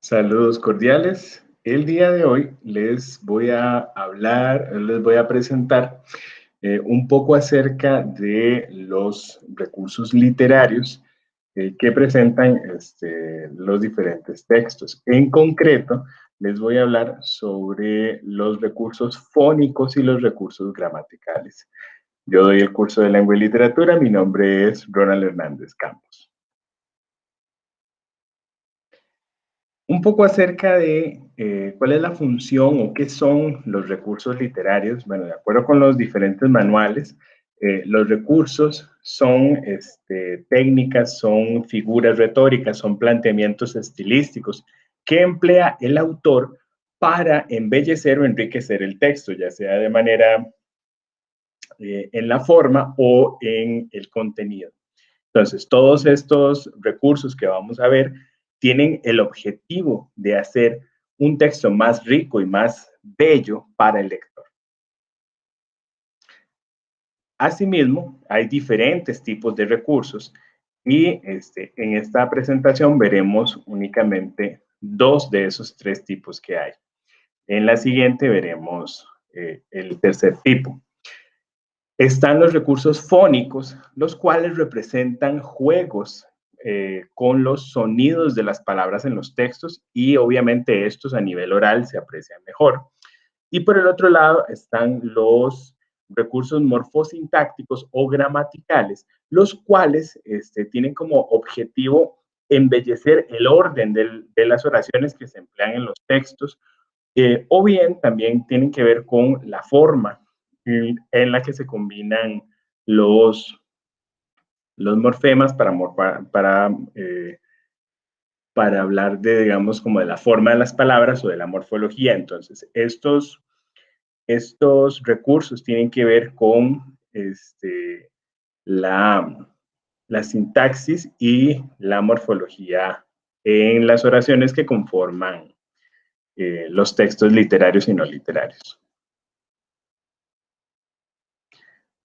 Saludos cordiales. El día de hoy les voy a presentar un poco acerca de los recursos literarios que presentan los diferentes textos. En concreto, les voy a hablar sobre los recursos fónicos y los recursos gramaticales. Yo doy el curso de lengua y literatura. Mi nombre es Ronald Hernández Campos. Un poco acerca de cuál es la función o qué son los recursos literarios. Bueno, de acuerdo con los diferentes manuales, los recursos son técnicas, son figuras retóricas, son planteamientos estilísticos que emplea el autor para embellecer o enriquecer el texto, ya sea de manera en la forma o en el contenido. Entonces, todos estos recursos que vamos a ver tienen el objetivo de hacer un texto más rico y más bello para el lector. Asimismo, hay diferentes tipos de recursos y en esta presentación veremos únicamente dos de esos tres tipos que hay. En la siguiente veremos el tercer tipo. Están los recursos fónicos, los cuales representan juegos con los sonidos de las palabras en los textos y obviamente estos a nivel oral se aprecian mejor. Y por el otro lado están los recursos morfosintácticos o gramaticales, los cuales tienen como objetivo embellecer el orden de las oraciones que se emplean en los textos, o bien también tienen que ver con la forma en la que se combinan los, los morfemas para hablar de, digamos, como de la forma de las palabras o de la morfología. Entonces, estos recursos tienen que ver con la, la sintaxis y la morfología en las oraciones que conforman los textos literarios y no literarios.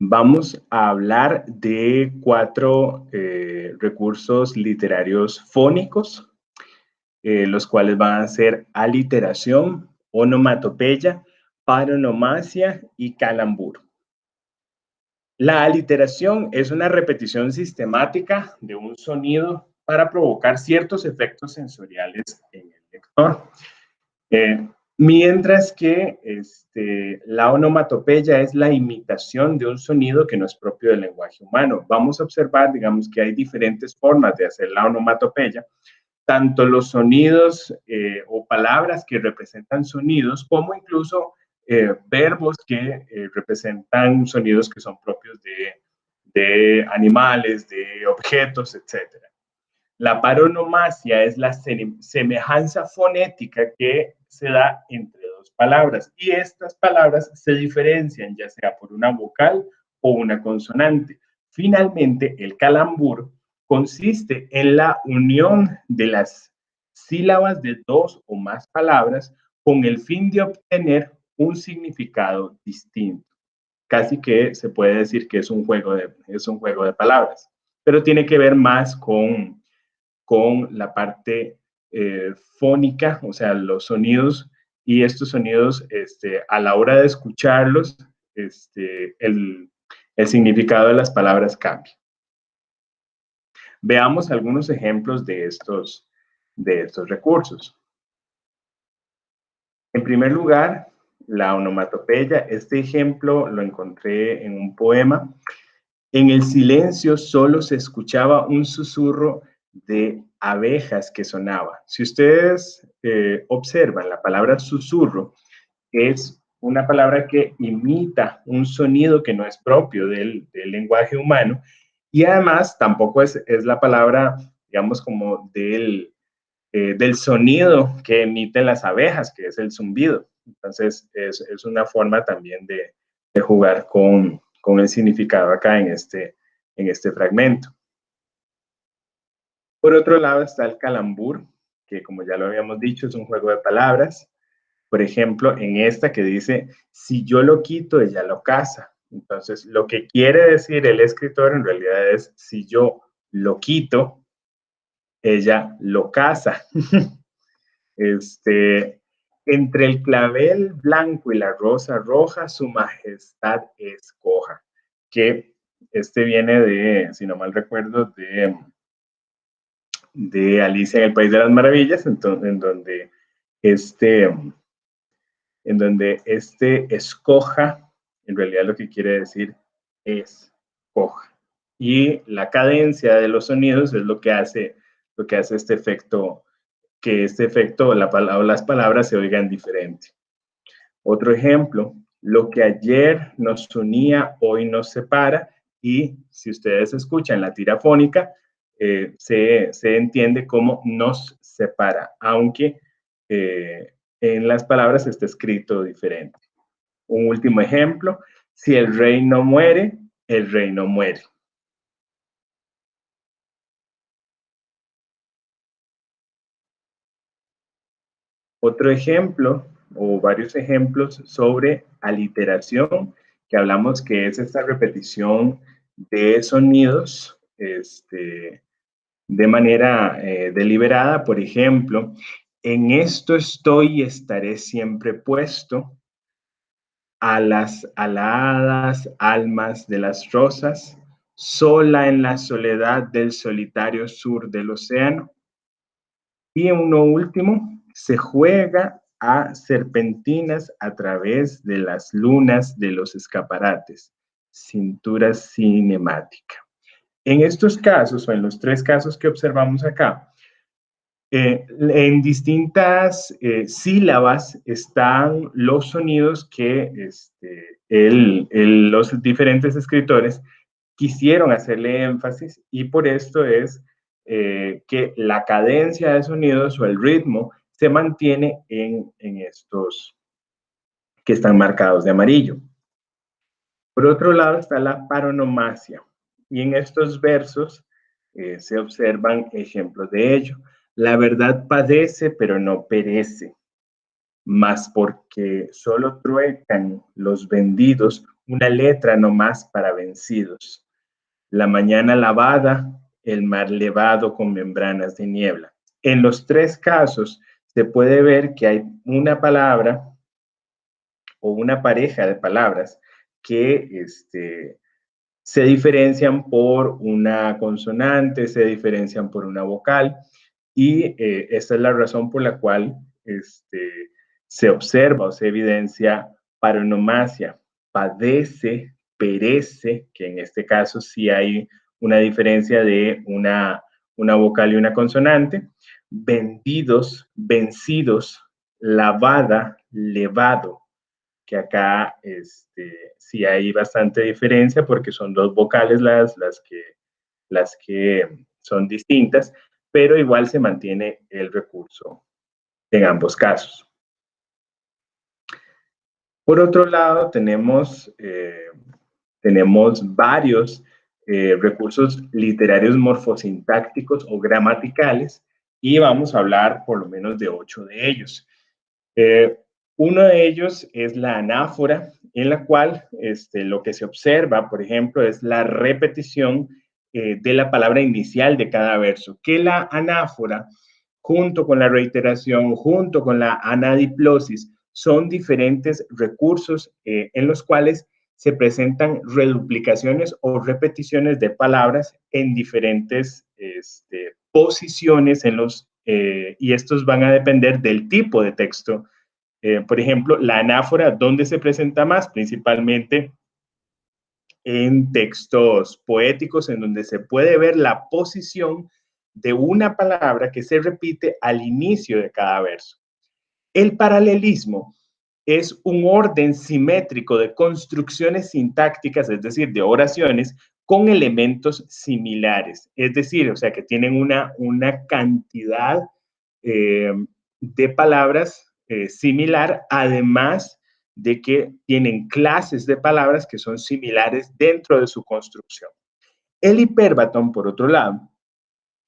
Vamos a hablar de cuatro recursos literarios fónicos, los cuales van a ser aliteración, onomatopeya, paronomasia y calambur. La aliteración es una repetición sistemática de un sonido para provocar ciertos efectos sensoriales en el lector. Mientras que la onomatopeya es la imitación de un sonido que no es propio del lenguaje humano. Vamos a observar, digamos, que hay diferentes formas de hacer la onomatopeya, tanto los sonidos o palabras que representan sonidos, como incluso verbos que representan sonidos que son propios de animales, de objetos, etcétera. La paronomasia es la semejanza fonética que se da entre dos palabras y estas palabras se diferencian ya sea por una vocal o una consonante. Finalmente, el calambur consiste en la unión de las sílabas de dos o más palabras con el fin de obtener un significado distinto. Casi que se puede decir que es un juego de palabras, pero tiene que ver más con la parte fónica, o sea, los sonidos, y estos sonidos, a la hora de escucharlos, el significado de las palabras cambia. Veamos algunos ejemplos de estos recursos. En primer lugar, la onomatopeya. Este ejemplo lo encontré en un poema. En el silencio solo se escuchaba un susurro de abejas que sonaba. Si ustedes observan, la palabra susurro es una palabra que imita un sonido que no es propio del lenguaje humano y además tampoco es la palabra, digamos, como del sonido que emiten las abejas, que es el zumbido. Entonces, es una forma también de jugar con el significado acá en este fragmento. Por otro lado está el calambur, que como ya lo habíamos dicho, es un juego de palabras. Por ejemplo, en esta que dice, si yo lo quito, ella lo caza. Entonces, lo que quiere decir el escritor en realidad es, si yo lo quito, ella lo caza. Este, entre el clavel blanco y la rosa roja, su majestad escoja. Que este viene de, si no mal recuerdo, de Alicia en el País de las Maravillas, este, en donde este escoja, en realidad lo que quiere decir es coja. Y la cadencia de los sonidos es lo que hace este efecto, que este efecto, las palabras se oigan diferente. Otro ejemplo, lo que ayer nos unía, hoy nos separa, y si ustedes escuchan la tira fónica, se entiende como nos separa, aunque en las palabras está escrito diferente. Un último ejemplo, si el rey no muere, el rey no muere. Otro ejemplo, o varios ejemplos sobre aliteración, que hablamos que es esta repetición de sonidos de manera deliberada. Por ejemplo, en esto estoy y estaré siempre puesto, a las aladas almas de las rosas, sola en la soledad del solitario sur del océano. Y uno último, se juega a serpentinas a través de las lunas de los escaparates, cintura cinemática. En estos casos, o en los tres casos que observamos acá, en distintas sílabas están los sonidos que los diferentes escritores quisieron hacerle énfasis, y por esto es que la cadencia de sonidos o el ritmo se mantiene en estos que están marcados de amarillo. Por otro lado está la paronomasia, y en estos versos se observan ejemplos de ello. La verdad padece, pero no perece, mas porque solo truecan los vendidos una letra no más para vencidos. La mañana lavada, el mar levado con membranas de niebla. En los tres casos se puede ver que hay una palabra o una pareja de palabras que se diferencian por una consonante, se diferencian por una vocal, y esta es la razón por la cual se observa o se evidencia paronomasia. Padece, perece, que en este caso sí hay una diferencia de una vocal y una consonante. Vendidos, vencidos, lavada, levado, que acá sí hay bastante diferencia porque son dos vocales las que son distintas, pero igual se mantiene el recurso en ambos casos. Por otro lado, tenemos varios recursos literarios morfosintácticos o gramaticales, y vamos a hablar por lo menos de 8 de ellos. Uno de ellos es la anáfora, en la cual lo que se observa, por ejemplo, es la repetición de la palabra inicial de cada verso, que la anáfora, junto con la reiteración, junto con la anadiplosis, son diferentes recursos en los cuales se presentan reduplicaciones o repeticiones de palabras en diferentes posiciones y estos van a depender del tipo de texto. Por ejemplo, la anáfora, ¿dónde se presenta más? Principalmente en textos poéticos, en donde se puede ver la posición de una palabra que se repite al inicio de cada verso. El paralelismo es un orden simétrico de construcciones sintácticas, es decir, de oraciones, con elementos similares, es decir, o sea, que tienen una cantidad de palabras similar, además de que tienen clases de palabras que son similares dentro de su construcción. El hiperbatón, por otro lado,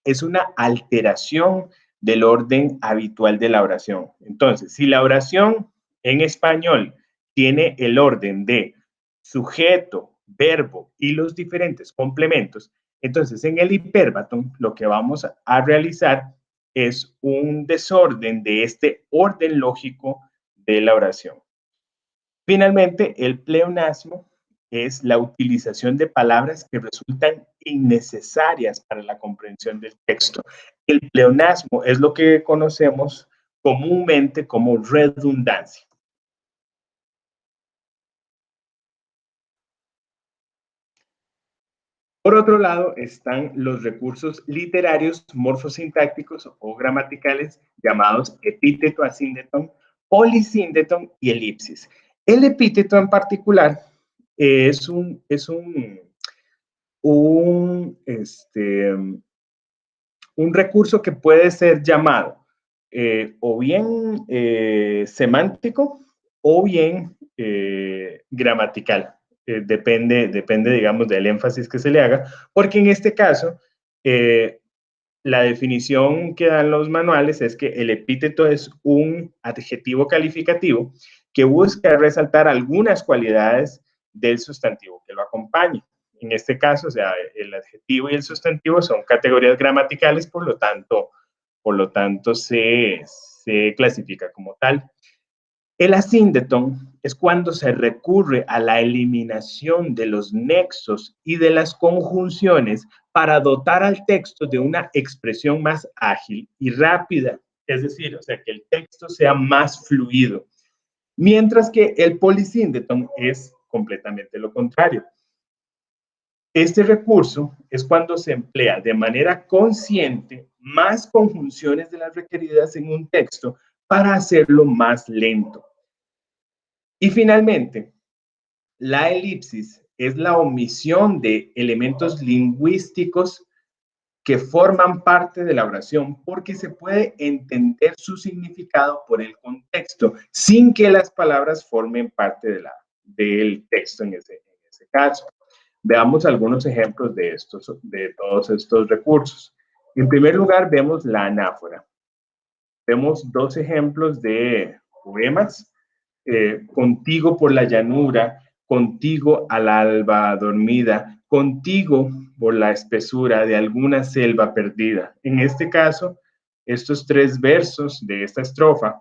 es una alteración del orden habitual de la oración. Entonces, si la oración en español tiene el orden de sujeto, verbo y los diferentes complementos, entonces en el hiperbatón lo que vamos a realizar es un desorden de este orden lógico de la oración. Finalmente, el pleonasmo es la utilización de palabras que resultan innecesarias para la comprensión del texto. El pleonasmo es lo que conocemos comúnmente como redundancia. Por otro lado, están los recursos literarios morfosintácticos o gramaticales llamados epíteto, asíndeton, polisíndeton y elipsis. El epíteto en particular un, este, un recurso que puede ser llamado o bien semántico o bien gramatical. Depende, digamos, del énfasis que se le haga, porque en este caso, la definición que dan los manuales es que el epíteto es un adjetivo calificativo que busca resaltar algunas cualidades del sustantivo que lo acompaña. En este caso, o sea, el adjetivo y el sustantivo son categorías gramaticales, por lo tanto se clasifica como tal. El asíndeton es cuando se recurre a la eliminación de los nexos y de las conjunciones para dotar al texto de una expresión más ágil y rápida, es decir, o sea, que el texto sea más fluido, mientras que el polisíndeton es completamente lo contrario. Este recurso es cuando se emplea de manera consciente más conjunciones de las requeridas en un texto para hacerlo más lento. Y finalmente, la elipsis es la omisión de elementos lingüísticos que forman parte de la oración porque se puede entender su significado por el contexto sin que las palabras formen parte del texto en ese caso. Veamos algunos ejemplos de todos estos recursos. En primer lugar, vemos la anáfora. Vemos dos ejemplos de poemas. Contigo por la llanura, contigo al alba dormida, contigo por la espesura de alguna selva perdida. En este caso, estos tres versos de esta estrofa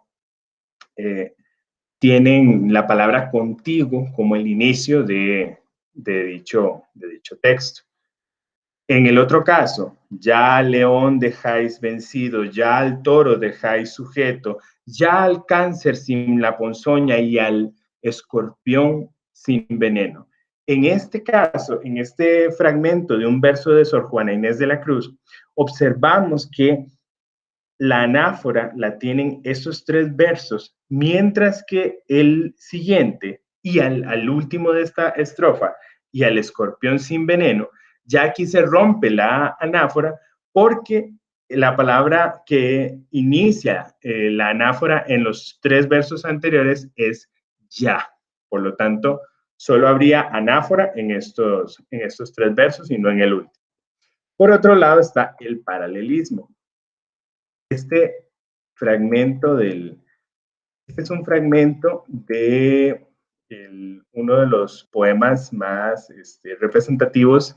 tienen la palabra contigo como el inicio de dicho texto. En el otro caso, ya al león dejáis vencido, ya al toro dejáis sujeto, ya al cáncer sin la ponzoña y al escorpión sin veneno. En este caso, en este fragmento de un verso de Sor Juana Inés de la Cruz, observamos que la anáfora la tienen esos tres versos, mientras que el siguiente y al último de esta estrofa y al escorpión sin veneno, ya aquí se rompe la anáfora porque la palabra que inicia la anáfora en los tres versos anteriores es ya. Por lo tanto, solo habría anáfora en estos tres versos y no en el último. Por otro lado está el paralelismo. Este fragmento este es un fragmento de uno de los poemas más representativos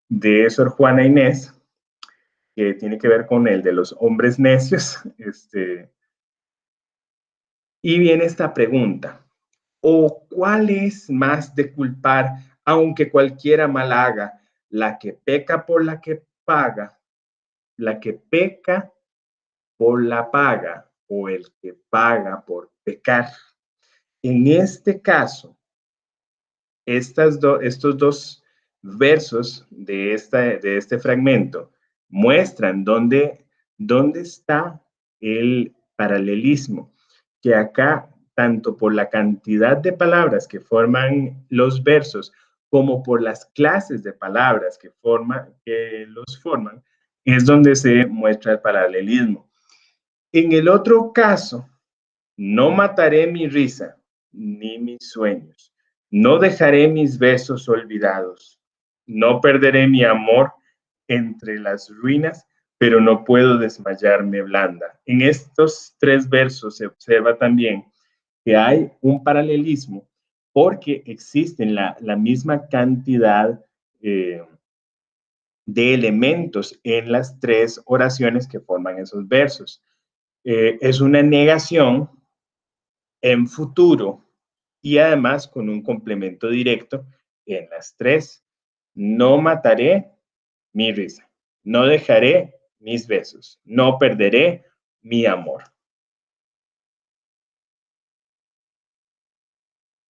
de Sor Juana Inés, que tiene que ver con el de los hombres necios. Y viene esta pregunta: ¿o cuál es más de culpar, aunque cualquiera mal haga, la que peca por la que paga, la que peca por la paga o el que paga por pecar? En este caso, estos dos versos de este fragmento muestran dónde está el paralelismo, que acá, tanto por la cantidad de palabras que forman los versos, como por las clases de palabras que los forman, es donde se muestra el paralelismo. En el otro caso, no mataré mi risa ni mis sueños, no dejaré mis besos olvidados, no perderé mi amor entre las ruinas, pero no puedo desmayarme blanda. En estos tres versos se observa también que hay un paralelismo porque existen la misma cantidad de elementos en las tres oraciones que forman esos versos. Es una negación en futuro y además con un complemento directo en las tres. No mataré mi risa, no dejaré mis besos, no perderé mi amor.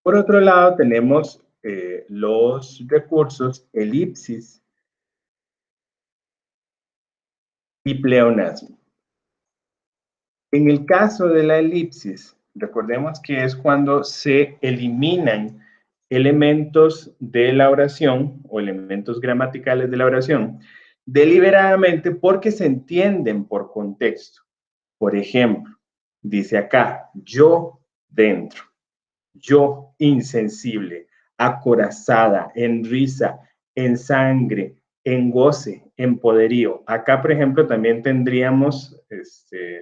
Por otro lado, tenemos los recursos elipsis y pleonasmo. En el caso de la elipsis, recordemos que es cuando se eliminan elementos de la oración o elementos gramaticales de la oración deliberadamente porque se entienden por contexto. Por ejemplo, dice acá, yo dentro, yo insensible, acorazada, en risa, en sangre, en goce, en poderío. Acá, por ejemplo, también tendríamos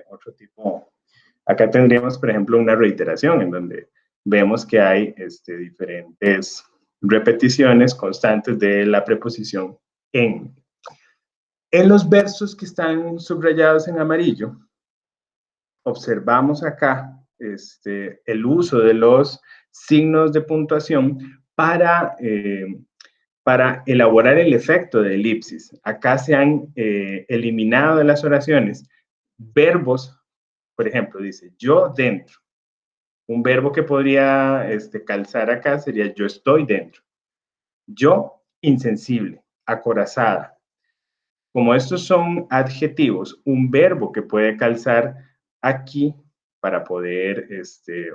otro tipo, acá tendríamos, por ejemplo, una reiteración en donde vemos que hay diferentes repeticiones constantes de la preposición en. En los versos que están subrayados en amarillo, observamos acá el uso de los signos de puntuación para elaborar el efecto de elipsis. Acá se han eliminado de las oraciones verbos, por ejemplo, dice yo dentro. Un verbo que podría calzar acá sería yo estoy dentro. Yo insensible, acorazada. Como estos son adjetivos, un verbo que puede calzar aquí para poder,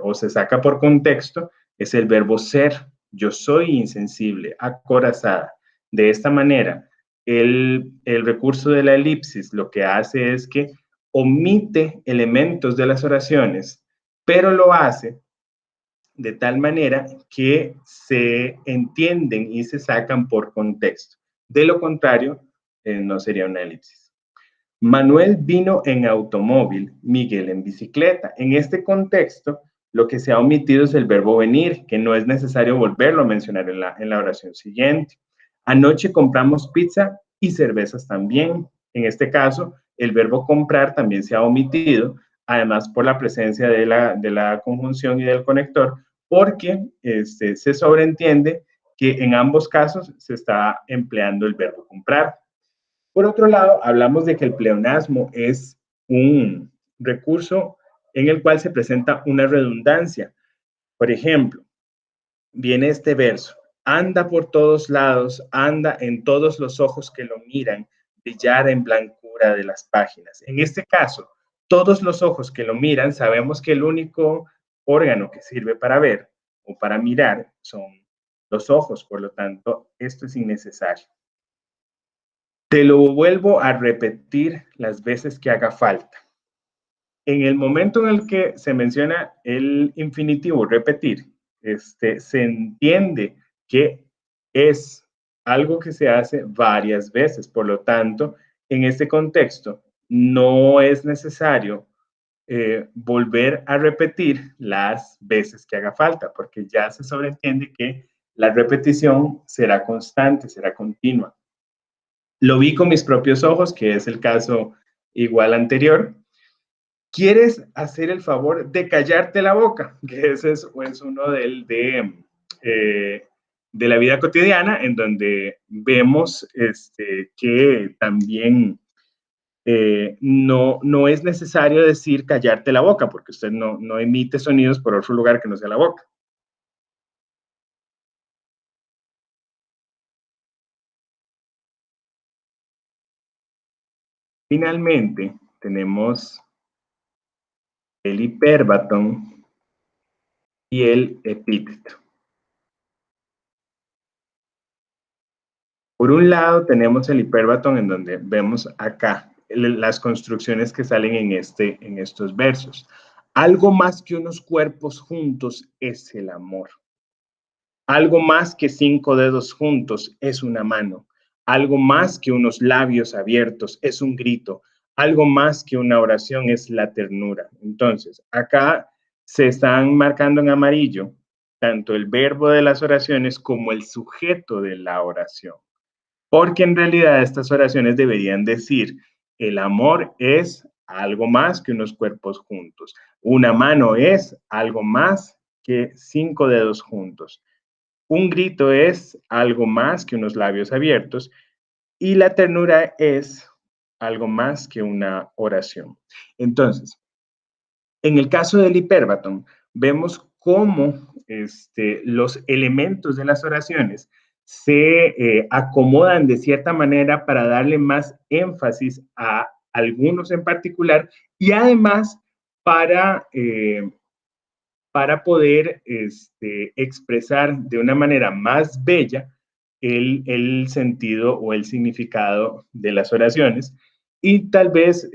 o se saca por contexto, es el verbo ser. Yo soy insensible, acorazada. De esta manera, el recurso de la elipsis lo que hace es que omite elementos de las oraciones, pero lo hace de tal manera que se entienden y se sacan por contexto. De lo contrario, no sería una elipsis. Manuel vino en automóvil, Miguel en bicicleta. En este contexto, lo que se ha omitido es el verbo venir, que no es necesario volverlo a mencionar en la oración siguiente. Anoche compramos pizza y cervezas también. En este caso, el verbo comprar también se ha omitido, además por la presencia de la conjunción y del conector, porque se sobreentiende que en ambos casos se está empleando el verbo comprar. Por otro lado, hablamos de que el pleonasmo es un recurso en el cual se presenta una redundancia. Por ejemplo, viene este verso, anda por todos lados, anda en todos los ojos que lo miran, brillar en blancura de las páginas. En este caso, todos los ojos que lo miran, sabemos que el único órgano que sirve para ver o para mirar son los ojos, por lo tanto, esto es innecesario. Te lo vuelvo a repetir las veces que haga falta. En el momento en el que se menciona el infinitivo repetir, se entiende que es algo que se hace varias veces. Por lo tanto, en este contexto, no es necesario volver a repetir las veces que haga falta, porque ya se sobreentiende que la repetición será constante, será continua. Lo vi con mis propios ojos, que es el caso igual anterior. ¿Quieres hacer el favor de callarte la boca? Que ese es uno de la vida cotidiana, en donde vemos que también no es necesario decir callarte la boca, porque usted no emite sonidos por otro lugar que no sea la boca. Finalmente, tenemos el hiperbatón y el epíteto. Por un lado tenemos el hiperbatón en donde vemos acá las construcciones que salen en estos versos. Algo más que unos cuerpos juntos es el amor. Algo más que 5 dedos juntos es una mano. Algo más que unos labios abiertos es un grito. Algo más que una oración es la ternura. Entonces, acá se están marcando en amarillo tanto el verbo de las oraciones como el sujeto de la oración. porque en realidad estas oraciones deberían decir, el amor es algo más que unos cuerpos juntos, una mano es algo más que 5 dedos juntos, un grito es algo más que unos labios abiertos y la ternura es algo más que una oración. Entonces, en el caso del hiperbatón, vemos cómo los elementos de las oraciones se acomodan de cierta manera para darle más énfasis a algunos en particular y además para, para poder expresar de una manera más bella el sentido o el significado de las oraciones y tal vez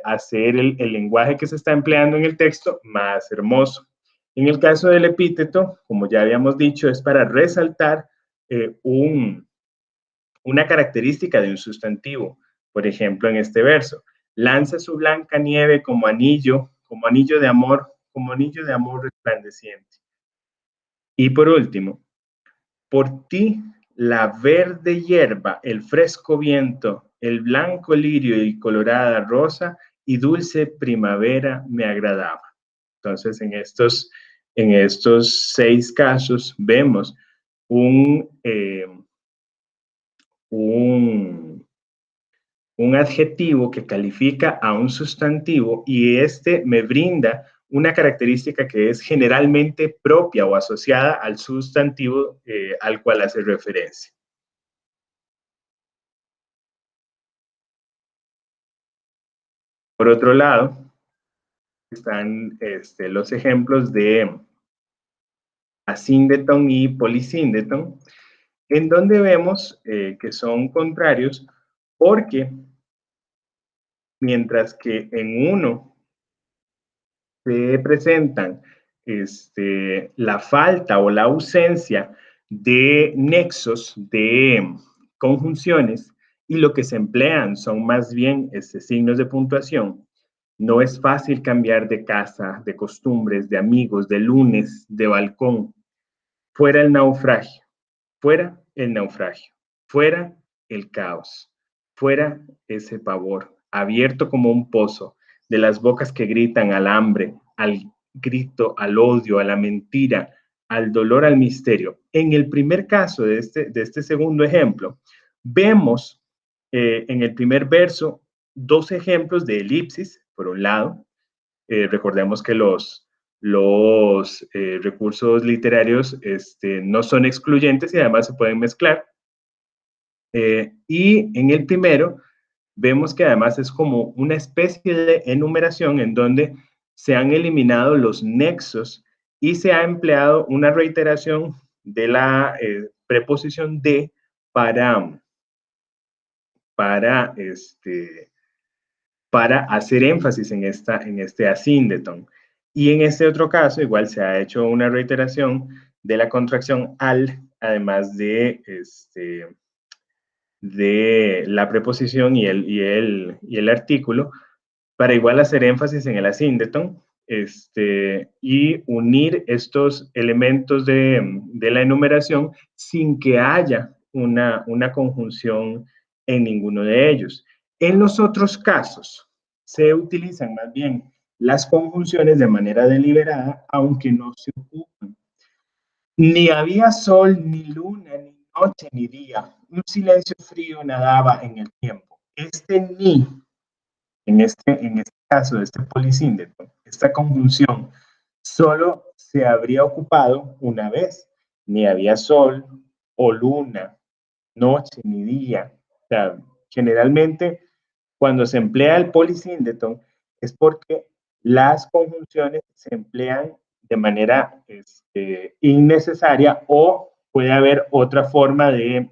hacer el lenguaje que se está empleando en el texto más hermoso. En el caso del epíteto, como ya habíamos dicho, es para resaltar una característica de un sustantivo. Por ejemplo, en este verso, lanza su blanca nieve como anillo de amor, como anillo de amor resplandeciente. Y por último, por ti la verde hierba, el fresco viento, el blanco lirio y colorada rosa y dulce primavera me agradaba. Entonces, en estos 6 casos vemos un, un adjetivo que califica a un sustantivo y este me brinda una característica que es generalmente propia o asociada al sustantivo al cual hace referencia. Por otro lado, están los ejemplos de asíndeton y polisíndeton, en donde vemos que son contrarios porque mientras que en uno se presentan la falta o la ausencia de nexos, de conjunciones, y lo que se emplean son más bien signos de puntuación. No es fácil cambiar de casa, de costumbres, de amigos, de lunes, de balcón. Fuera el naufragio, fuera el naufragio, fuera el caos, fuera ese pavor, abierto como un pozo, de las bocas que gritan al hambre, al grito, al odio, a la mentira, al dolor, al misterio. En el primer caso de este segundo ejemplo, vemos en el primer verso 2 ejemplos de elipsis, por un lado. Recordemos que los recursos literarios no son excluyentes y además se pueden mezclar. Y en el primero vemos que además es como una especie de enumeración en donde se han eliminado los nexos y se ha empleado una reiteración de la preposición de para, para, este, para hacer énfasis en este asíndeton. Y en este otro caso, igual se ha hecho una reiteración de la contracción al, además de la preposición y el artículo, para igual hacer énfasis en el asíndeton y unir estos elementos de la enumeración sin que haya una conjunción en ninguno de ellos. En los otros casos, se utilizan más bien las conjunciones de manera deliberada, aunque no se ocupan. Ni había sol, ni luna, ni noche, ni día. Un silencio frío nadaba en el tiempo. Este ni en este caso de este polisíndeto, esta conjunción solo se habría ocupado una vez. Ni había sol o luna, noche ni día. O sea, generalmente cuando se emplea el polisíndeto es porque las conjunciones se emplean de manera innecesaria o puede haber otra forma de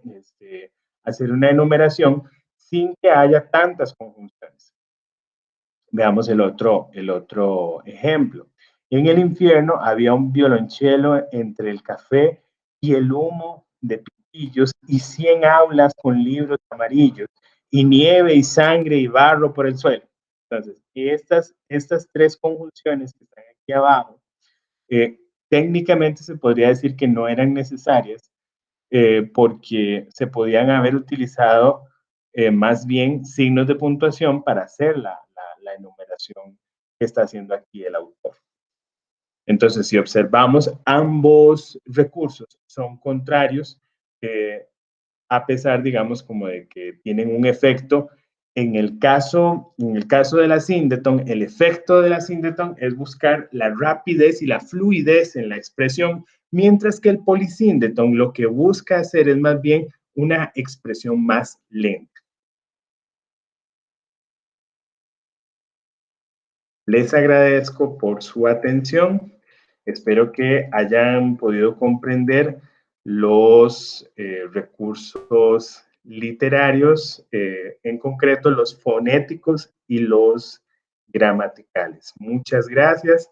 hacer una enumeración sin que haya tantas conjunciones. Veamos el otro ejemplo. En el infierno había un violonchelo entre el café y el humo de pitillos y 100 aulas con libros amarillos y nieve y sangre y barro por el suelo. Entonces, estas 3 conjunciones que están aquí abajo, técnicamente se podría decir que no eran necesarias, porque se podían haber utilizado más bien signos de puntuación para hacer la enumeración que está haciendo aquí el autor. Entonces, si observamos, ambos recursos son contrarios, a pesar, digamos, como de que tienen un efecto. En el caso de la Syndeton, el efecto de la Syndeton es buscar la rapidez y la fluidez en la expresión, mientras que el Polysyndeton lo que busca hacer es más bien una expresión más lenta. Les agradezco por su atención. Espero que hayan podido comprender los recursos literarios, en concreto los fonéticos y los gramaticales. Muchas gracias